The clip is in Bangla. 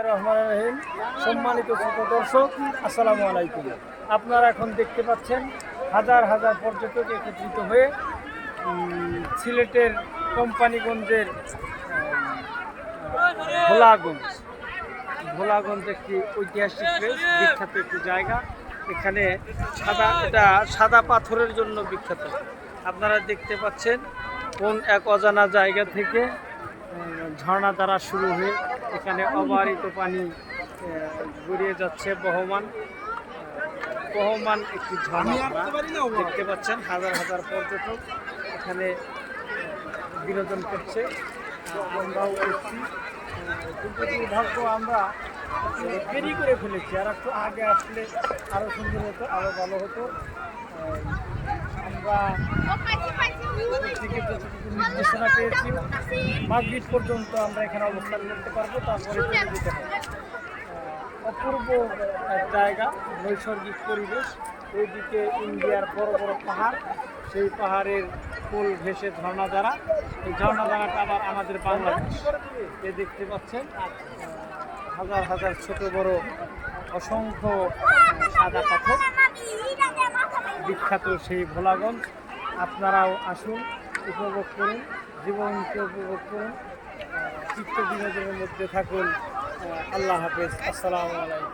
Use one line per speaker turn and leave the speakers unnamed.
রহমানির রহিম। সম্মানিত শ্রোতা দর্শক, আসসালামু আলাইকুম। আপনারা এখন দেখতে পাচ্ছেন হাজার হাজার পর্যটক একত্রিত হয়ে সিলেটের কোম্পানিগঞ্জের ভোলাগঞ্জ একটি ঐতিহাসিক প্লেস, বিখ্যাত একটি জায়গা। এখানে এটা সাদা পাথরের জন্য বিখ্যাত। আপনারা দেখতে পাচ্ছেন কোন এক অজানা জায়গা থেকে ঝর্ণা দ্বারা শুরু হয়ে এখানে অবারিত পানি গড়িয়ে যাচ্ছে। বহমান একটি ঝর্ণা দেখতে পাচ্ছেন। হাজার হাজার পর্যটক এখানে বিনোদন করছে, আমরাও করছি। কিন্তু দুর্ভাগ্য আমরা দেরি করে ফেলেছি, আর একটু আগে আসলে আরও সুন্দর হতো, আরও ভালো হতো। আমরা থেকে যতটুকু নির্দেশনা পেয়েছি মাগরিব পর্যন্ত আমরা এখানে অবস্থান করতে পারবো, তারপরে চলে যেতে হবে। অপূর্ব এক জায়গা, নৈসর্গিক পরিবেশ। ওইদিকে ইন্ডিয়ার বড় বড় পাহাড়, সেই পাহাড়ের কোল ঘেঁষে ঝর্ণাধারা। এই ঝর্ণাধারাটা আবার আমাদের বাংলাদেশ। এ দেখতে পাচ্ছেন হাজার হাজার ছোট বড় অসংখ্য সাদা পাথর, বিখ্যাত সেই ভোলাগঞ্জ। আপনারাও আসুন, উপভোগ করুন, জীবনকে উপভোগ করুন, চিত্ত বিনোদনের মধ্যে থাকুন। আল্লাহ হাফেজ, আসসালামু আলাইকুম।